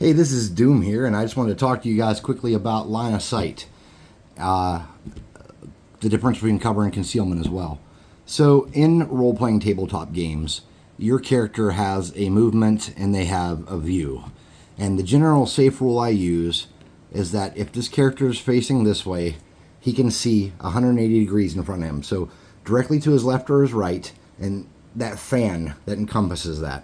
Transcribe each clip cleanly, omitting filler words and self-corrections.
Hey, this is Doom here, and I just wanted to talk to you guys quickly about line of sight. The difference between cover and concealment as well. So, in role playing tabletop games, your character has a movement and they have a view. And the general safe rule I use is that if this character is facing this way, he can see 180 degrees in front of him. So, directly to his left or his right, and that fan that encompasses that.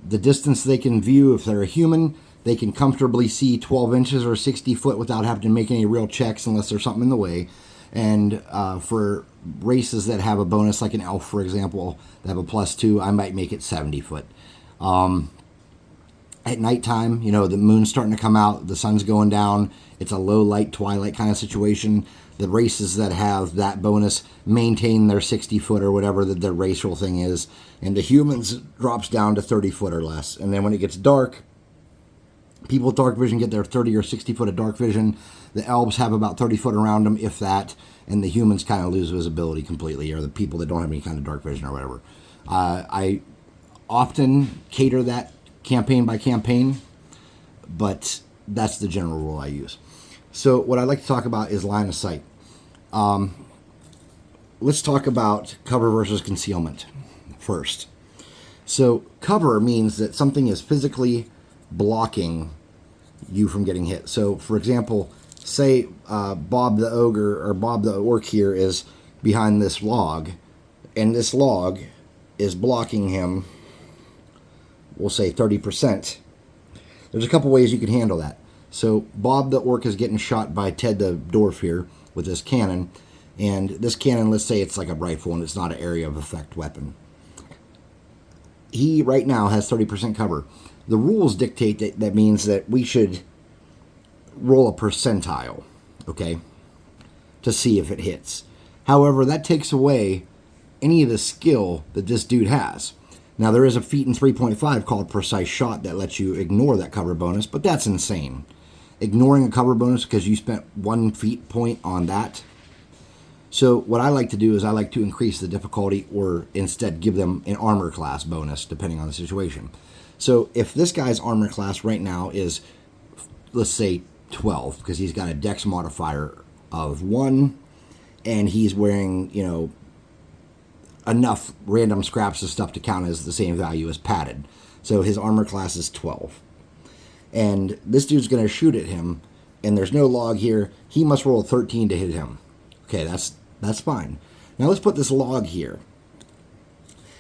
The distance they can view, if they're a human, they can comfortably see 12 inches or 60 foot without having to make any real checks unless there's something in the way. And for races that have a bonus, like an elf, for example, that have a +2, I might make it 70 foot. At nighttime, the moon's starting to come out, the sun's going down, it's a low light twilight kind of situation. The races that have that bonus maintain their 60 foot or whatever the racial thing is, and the humans drops down to 30 foot or less. And then when it gets dark, people with dark vision get their 30 or 60 foot of dark vision. The elves have about 30 foot around them, if that, and the humans kind of lose visibility completely, or the people that don't have any kind of dark vision or whatever. I often cater that campaign by campaign, but that's the general rule I use. So what I'd like to talk about is line of sight. Let's talk about cover versus concealment first. So cover means that something is physically blocking you from getting hit. So for example, say Bob the ogre or Bob the orc here is behind this log, and this log is blocking him, we'll say 30%. There's a couple ways you can handle that. So Bob the orc is getting shot by Ted the dwarf here with this cannon, and this cannon, let's say it's like a rifle and it's not an area of effect weapon. He right now has 30% cover. The rules dictate that means that we should roll a percentile, okay, to see if it hits. However, that takes away any of the skill that this dude has. Now, there is a feat in 3.5 called Precise Shot that lets you ignore that cover bonus, but that's insane. Ignoring a cover bonus because you spent 1 feat point on that. So what I like to do is I like to increase the difficulty, or instead give them an armor class bonus, depending on the situation. So if this guy's armor class right now is, let's say, 12, because he's got a dex modifier of 1, and he's wearing, enough random scraps of stuff to count as the same value as padded. So his armor class is 12. And this dude's going to shoot at him, and there's no log here. He must roll a 13 to hit him. Okay, that's fine. Now let's put this log here.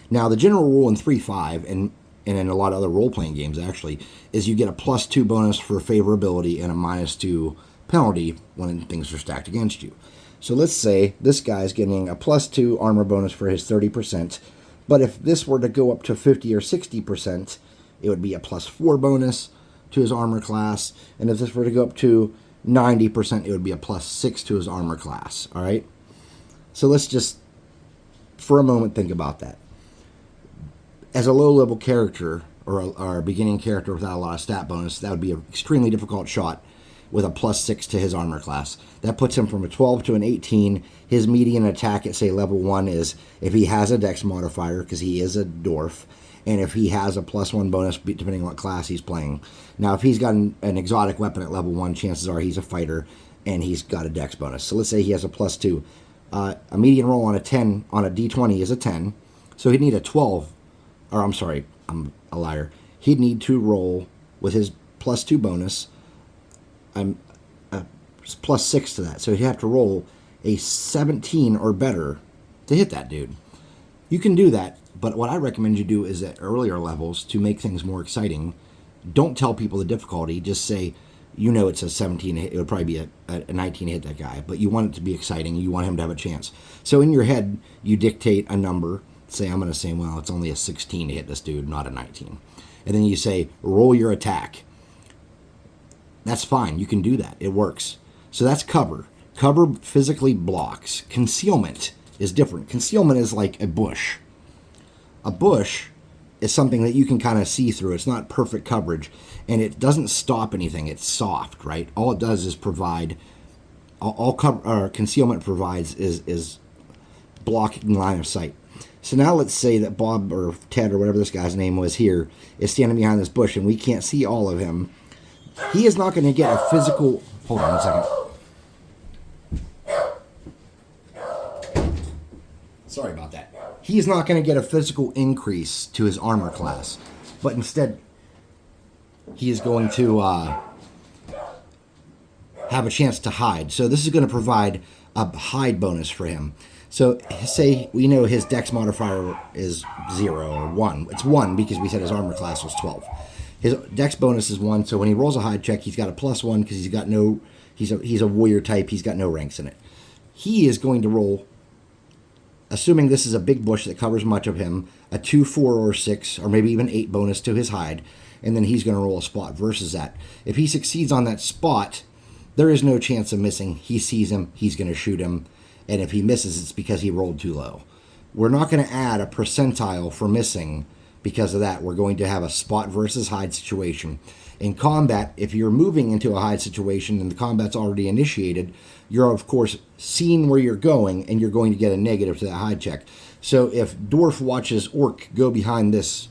Now the general rule in 3.5, and in a lot of other role-playing games actually, is you get a +2 bonus for favorability and a -2 penalty when things are stacked against you. So let's say this guy's getting a +2 armor bonus for his 30%, but if this were to go up to 50 or 60%, it would be a +4 bonus to his armor class, and if this were to go up to 90%, it would be a +6 to his armor class, all right? So let's just, for a moment, think about that. As a low-level character, or a beginning character without a lot of stat bonus, that would be an extremely difficult shot with a +6 to his armor class. That puts him from a 12 to an 18. His median attack at, say, level 1 is, if he has a dex modifier, because he is a dwarf, and if he has a +1 bonus, depending on what class he's playing. Now, if he's got an exotic weapon at level 1, chances are he's a fighter, and he's got a dex bonus. So let's say he has a +2. A median roll on a 10, on a d20 is a 10, so he'd need a 12, or I'm sorry, I'm a liar. He'd need to roll with his +2 bonus, +6 to that. So he'd have to roll a 17 or better to hit that dude. You can do that, but what I recommend you do is at earlier levels, to make things more exciting, don't tell people the difficulty. Just say, it's a 17 hit. It would probably be a 19 hit that guy, but you want it to be exciting. You want him to have a chance. So in your head, you dictate a number. Say, I'm going to say, well, it's only a 16 to hit this dude, not a 19. And then you say, roll your attack. That's fine. You can do that. It works. So that's cover. Cover physically blocks. Concealment is different. Concealment is like a bush. A bush is something that you can kind of see through. It's not perfect coverage, and it doesn't stop anything. It's soft, right? All it does is provide, concealment provides is blocking line of sight. So now let's say that Bob or Ted or whatever this guy's name was here is standing behind this bush and we can't see all of him. He is not going to get a physical... Hold on 1 second. Sorry about that. He is not going to get a physical increase to his armor class, but instead he is going to have a chance to hide. So this is going to provide a hide bonus for him. So say we know his dex modifier is 0 or 1. It's 1 because we said his armor class was 12. His dex bonus is 1, so when he rolls a hide check, he's got a +1 because he's got no... He's a warrior type. He's got no ranks in it. He is going to roll, assuming this is a big bush that covers much of him, a 2, 4, or 6, or maybe even 8 bonus to his hide, and then he's going to roll a spot versus that. If he succeeds on that spot, there is no chance of missing. He sees him, he's going to shoot him, and if he misses, it's because he rolled too low. We're not going to add a percentile for missing because of that. We're going to have a spot versus hide situation. In combat, if you're moving into a hide situation and the combat's already initiated, you're, of course, seeing where you're going, and you're going to get a negative to that hide check. So if Dwarf watches Orc go behind this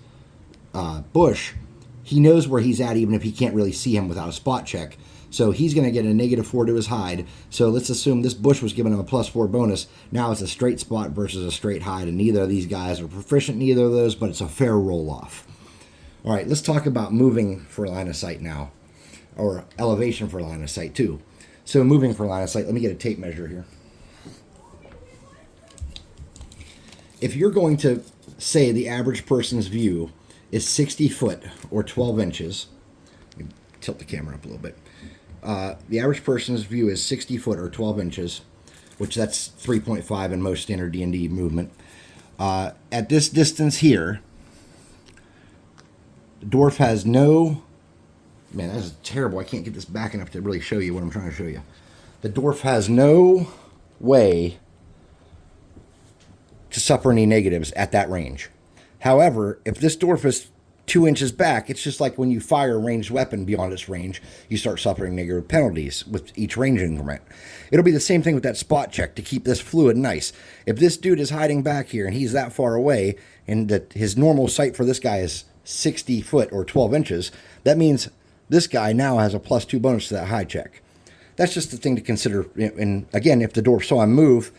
bush, he knows where he's at even if he can't really see him without a spot check. So he's going to get a -4 to his hide. So let's assume this bush was giving him a +4 bonus. Now it's a straight spot versus a straight hide, and neither of these guys are proficient in either of those, but it's a fair roll-off. All right, let's talk about moving for line of sight now, or elevation for line of sight too. So moving for line of sight, let me get a tape measure here. If you're going to say the average person's view is 60 foot or 12 inches, let me tilt the camera up a little bit. The average person's view is 60 foot or 12 inches, which that's 3.5 in most standard D&D movement. At this distance here, the dwarf has no... Man, that is terrible. I can't get this back enough to really show you what I'm trying to show you. The dwarf has no way to suffer any negatives at that range. However, if this dwarf is 2 inches back, it's just like when you fire a ranged weapon beyond its range, you start suffering negative penalties with each range increment. It'll be the same thing with that spot check to keep this fluid nice. If this dude is hiding back here and he's that far away, and that his normal sight for this guy is 60 foot or 12 inches, that means this guy now has a +2 bonus to that high check. That's just the thing to consider. And again, if the dwarf saw him move,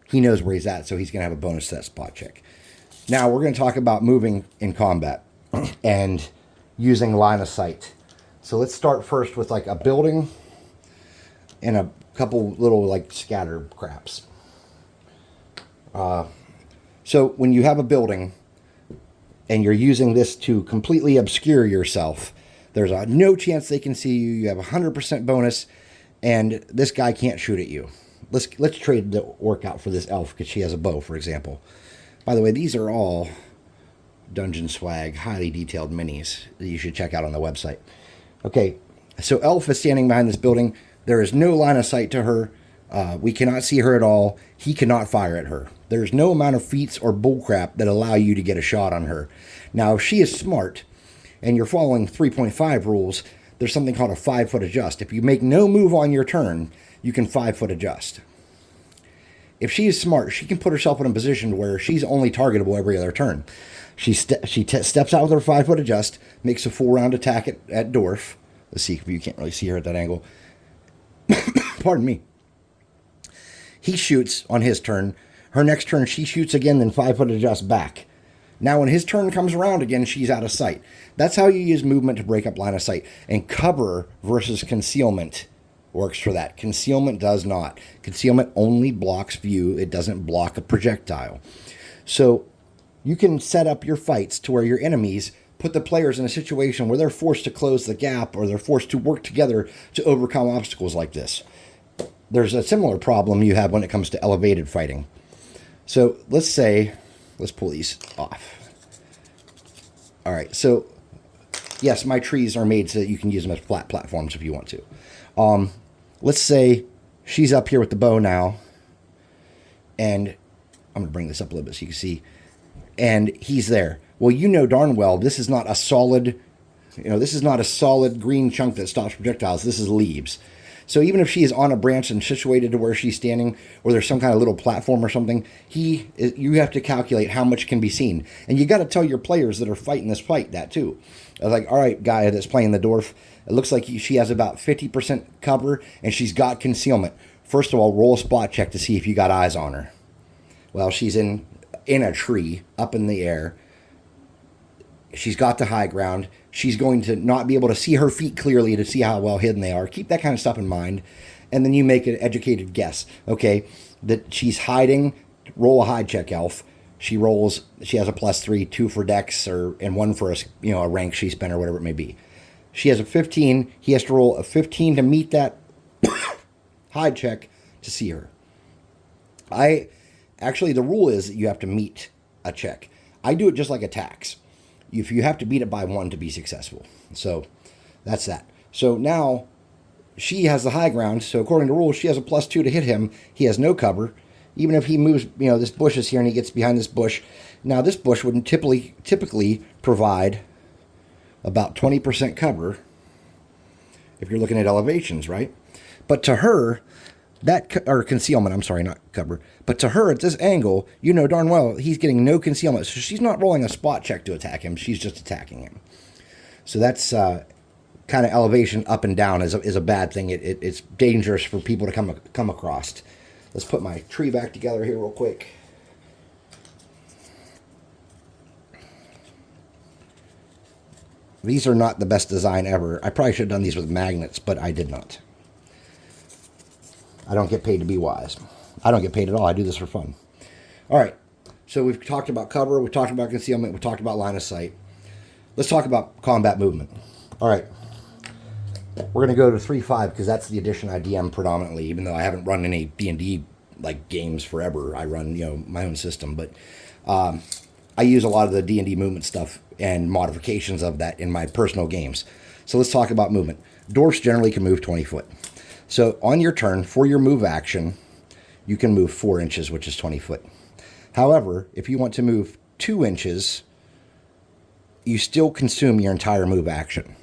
he knows where he's at, so he's going to have a bonus to that spot check. Now we're going to talk about moving in combat and using line of sight. So let's start first with like a building and a couple little like scatter craps. So when you have a building and you're using this to completely obscure yourself, there's no chance they can see you. You have a 100% bonus, and this guy can't shoot at you. Let's trade the orc out for this elf because she has a bow, for example. By the way, these are all Dungeon Swag, highly detailed minis that you should check out on the website. Okay, so elf is standing behind this building. There is no line of sight to her. We cannot see her at all. He cannot fire at her. There's no amount of feats or bullcrap that allow you to get a shot on her. Now, if she is smart and you're following 3.5 rules, there's something called a 5-foot adjust. If you make no move on your turn, you can 5-foot adjust. If she is smart, she can put herself in a position where she's only targetable every other turn. She steps out with her 5-foot adjust, makes a full round attack at Dwarf. Let's see if you can't really see her at that angle. Pardon me. He shoots on his turn. Her next turn, she shoots again, then 5-foot adjust back. Now, when his turn comes around again, she's out of sight. That's how you use movement to break up line of sight. And cover versus concealment works for that. Concealment does not. Concealment only blocks view. It doesn't block a projectile. So you can set up your fights to where your enemies put the players in a situation where they're forced to close the gap or they're forced to work together to overcome obstacles like this. There's a similar problem you have when it comes to elevated fighting. So let's pull these off. All right, so yes, my trees are made so that you can use them as flat platforms if you want to. Let's say she's up here with the bow now, and I'm going to bring this up a little bit so you can see, and he's there. Well, you know darn well this is not a solid, this is not a solid green chunk that stops projectiles. This is leaves. So even if she is on a branch and situated to where she's standing, or there's some kind of little platform or something, you have to calculate how much can be seen. And you got to tell your players that are fighting this fight that too. Like, all right, guy that's playing the dwarf, it looks like she has about 50% cover and she's got concealment. First of all, roll a spot check to see if you got eyes on her. Well, she's in a tree up in the air. She's got the high ground. She's going to not be able to see her feet clearly to see how well hidden they are. Keep that kind of stuff in mind. And then you make an educated guess. Okay, that she's hiding. Roll a hide check, elf. She has a +3, 2 for dex, and 1 for a rank she spent or whatever it may be. She has a 15. He has to roll a 15 to meet that hide check to see her. Actually, the rule is that you have to meet a check. I do it just like attacks. If you have to beat it by 1 to be successful. So that's that. So now she has the high ground. So according to rules, she has a +2 to hit him. He has no cover. Even if he moves, this bush is here and he gets behind this bush. Now this bush wouldn't typically provide about 20% cover if you're looking at elevations, right? But to her, or concealment, I'm sorry, not cover. But to her, at this angle, you know darn well he's getting no concealment. So she's not rolling a spot check to attack him. She's just attacking him. So that's kind of elevation up and down is a bad thing. It's dangerous for people to come across. Let's put my tree back together here real quick. These are not the best design ever. I probably should have done these with magnets, but I did not. I don't get paid to be wise. I don't get paid at all. I do this for fun. All right. So we've talked about cover. We've talked about concealment. We've talked about line of sight. Let's talk about combat movement. All right. We're going to go to 3.5 because that's the edition I DM predominantly, even though I haven't run any D&D like games forever. I run, my own system, but I use a lot of the D&D movement stuff and modifications of that in my personal games. So let's talk about movement. Dwarfs generally can move 20 foot. So on your turn, for your move action, you can move 4 inches, which is 20 foot. However, if you want to move 2 inches, you still consume your entire move action.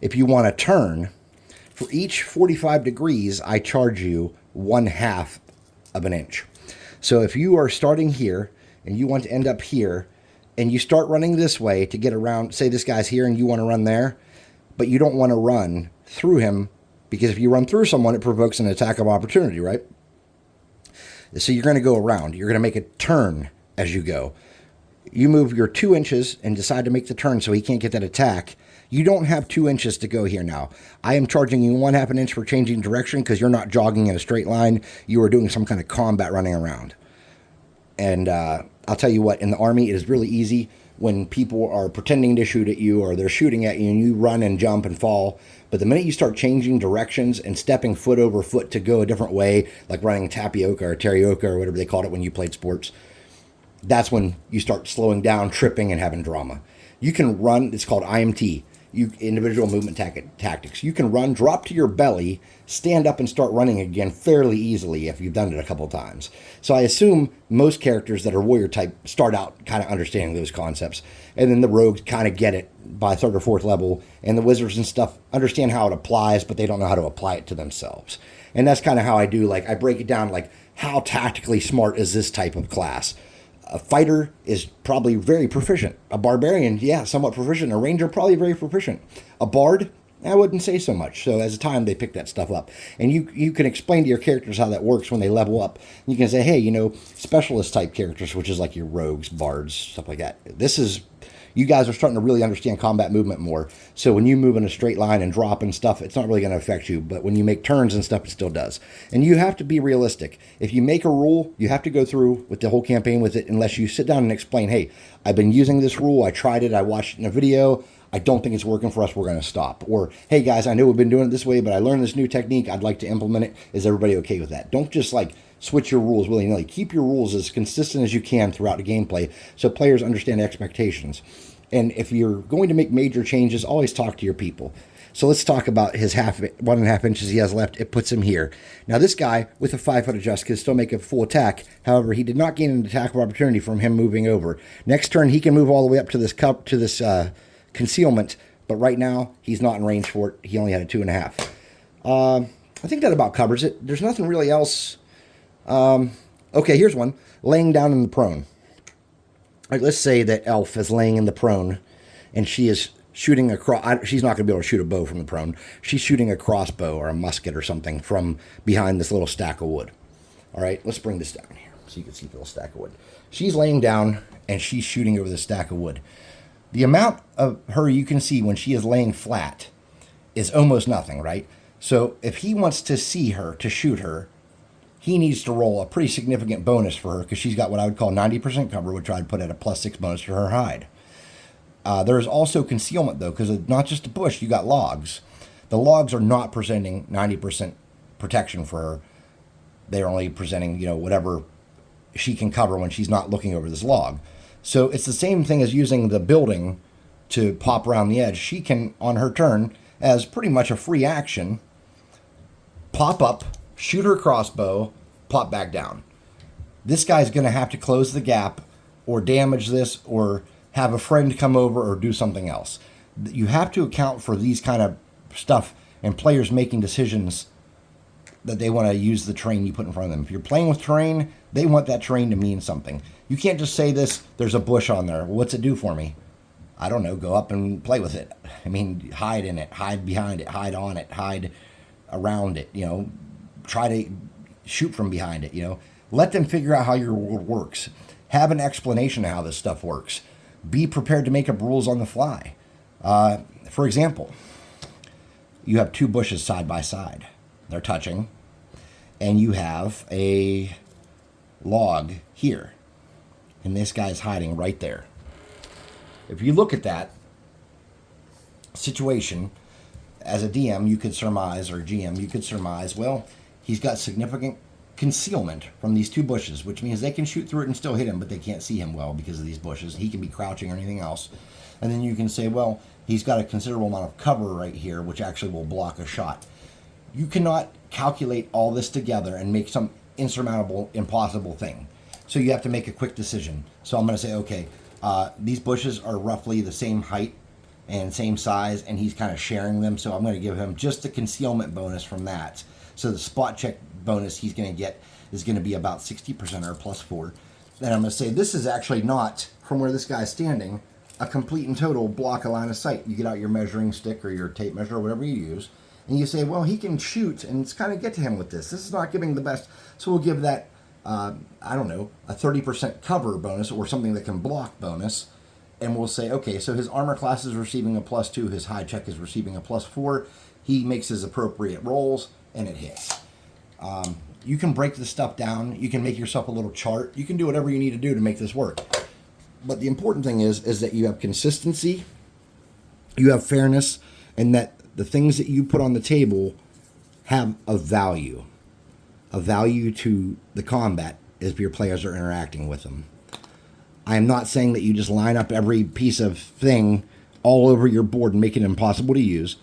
If you want to turn, for each 45 degrees, I charge you 1/2 of an inch. So if you are starting here and you want to end up here, and you start running this way to get around, say this guy's here and you want to run there, but you don't want to run through him, because if you run through someone, it provokes an attack of opportunity, right? So you're going to go around. You're going to make a turn as you go. You move your 2 inches and decide to make the turn so he can't get that attack. You don't have 2 inches to go here now. I am charging you 1/2 an inch for changing direction because you're not jogging in a straight line. You are doing some kind of combat running around. And I'll tell you what, in the Army, it is really easy when people are pretending to shoot at you or they're shooting at you and you run and jump and fall. But the minute you start changing directions and stepping foot over foot to go a different way, like running tapioca or terioca or whatever they called it when you played sports, that's when you start slowing down, tripping, and having drama. You can run, it's called IMT, individual movement tactics. You can run, drop to your belly, stand up and start running again fairly easily if you've done it a couple of times. So I assume most characters that are warrior type start out kind of understanding those concepts. And then the rogues kind of get it by 3rd or 4th level. And the wizards and stuff understand how it applies, but they don't know how to apply it to themselves. And that's kind of how I do, like, I break it down, like, how tactically smart is this type of class? A fighter is probably very proficient. A barbarian, yeah, somewhat proficient. A ranger, probably very proficient. A bard, I wouldn't say so much. So as a time, they pick that stuff up. And you can explain to your characters how that works when they level up. You can say, hey, specialist type characters, which is like your rogues, bards, stuff like that. You guys are starting to really understand combat movement more. So when you move in a straight line and drop and stuff, it's not really going to affect you. But when you make turns and stuff, it still does. And you have to be realistic. If you make a rule, you have to go through with the whole campaign with it unless you sit down and explain, hey, I've been using this rule. I tried it. I watched it in a video. I don't think it's working for us. We're going to stop. Or, hey, guys, I know we've been doing it this way, but I learned this new technique. I'd like to implement it. Is everybody okay with that? Don't just switch your rules willy-nilly. Keep your rules as consistent as you can throughout the gameplay so players understand expectations. And if you're going to make major changes, always talk to your people. So let's talk about his 1.5 inches he has left. It puts him here. Now this guy with a 5-foot adjust can still make a full attack. However, he did not gain an attack of opportunity from him moving over. Next turn, he can move all the way up to this concealment. But right now, he's not in range for it. He only had a 2.5. I think that about covers it. There's nothing really else. Okay, here's one. Laying down in the prone. Like, let's say that Elf is laying in the prone and she is shooting a she's not going to be able to shoot a bow from the prone. She's shooting a crossbow or a musket or something from behind this little stack of wood. All right, let's bring this down here so you can see the little stack of wood. She's laying down and she's shooting over the stack of wood. The amount of her you can see when she is laying flat is almost nothing, right? So if he wants to see her, to shoot her, he needs to roll a pretty significant bonus for her because she's got what I would call 90% cover, which I'd put at a +6 bonus to her hide. There is also concealment, though, because it's not just a bush. You got logs. The logs are not presenting 90% protection for her. They're only presenting, whatever she can cover when she's not looking over this log. So it's the same thing as using the building to pop around the edge. She can, on her turn, as pretty much a free action, pop up, shoot her crossbow, pop back down. This guy's going to have to close the gap or damage this or have a friend come over or do something else. You have to account for these kind of stuff and players making decisions that they want to use the terrain you put in front of them. If you're playing with terrain, they want that terrain to mean something. You can't just say this, there's a bush on there. Well, what's it do for me? I don't know, go up and play with it. I mean, hide in it, hide behind it, hide on it, hide around it, try to shoot from behind it, Let them figure out how your world works. Have an explanation of how this stuff works. Be prepared to make up rules on the fly. For example, you have two bushes side by side. They're touching. And you have a log here. And this guy's hiding right there. If you look at that situation, as a DM, you could surmise, or GM, you could surmise, well, he's got significant concealment from these two bushes, which means they can shoot through it and still hit him, but they can't see him well because of these bushes. He can be crouching or anything else. And then you can say, well, he's got a considerable amount of cover right here, which actually will block a shot. You cannot calculate all this together and make some insurmountable, impossible thing. So you have to make a quick decision. So I'm going to say, okay, these bushes are roughly the same height and same size, and he's kind of sharing them. So I'm going to give him just the concealment bonus from that. So the spot check bonus he's going to get is going to be about 60% or +4. Then I'm going to say this is actually not, from where this guy's standing, a complete and total block a line of sight. You get out your measuring stick or your tape measure or whatever you use, and you say, well, he can shoot, and it's kind of get to him with this. This is not giving the best. So we'll give that, a 30% cover bonus or something that can block bonus. And we'll say, okay, so his armor class is receiving a +2, his high check is receiving a +4. He makes his appropriate rolls, and it hits. You can break this stuff down. You can make yourself a little chart. You can do whatever you need to do to make this work. But the important thing is that you have consistency, you have fairness, and that the things that you put on the table have a value to the combat if your players are interacting with them. I am not saying that you just line up every piece of thing all over your board and make it impossible to use.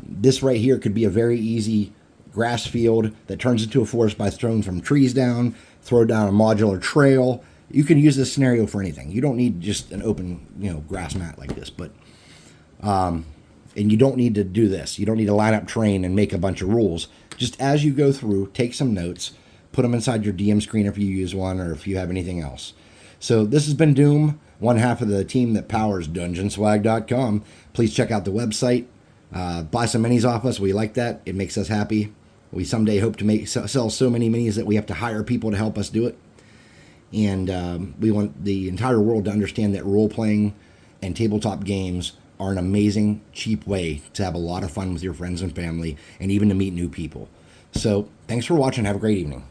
This right here could be a very easy grass field that turns into a forest by throwing some trees down, throw down a modular trail. You can use this scenario for anything. You don't need just an open, grass mat like this, but and you don't need to do this. You don't need to line up terrain and make a bunch of rules. Just as you go through, take some notes, put them inside your DM screen if you use one or if you have anything else. So this has been Doom, one half of the team that powers DungeonSwag.com. Please check out the website. Buy some minis off us. We like that. It makes us happy. We someday hope to sell so many minis that we have to hire people to help us do it. And we want the entire world to understand that role-playing and tabletop games are an amazing, cheap way to have a lot of fun with your friends and family and even to meet new people. So thanks for watching. Have a great evening.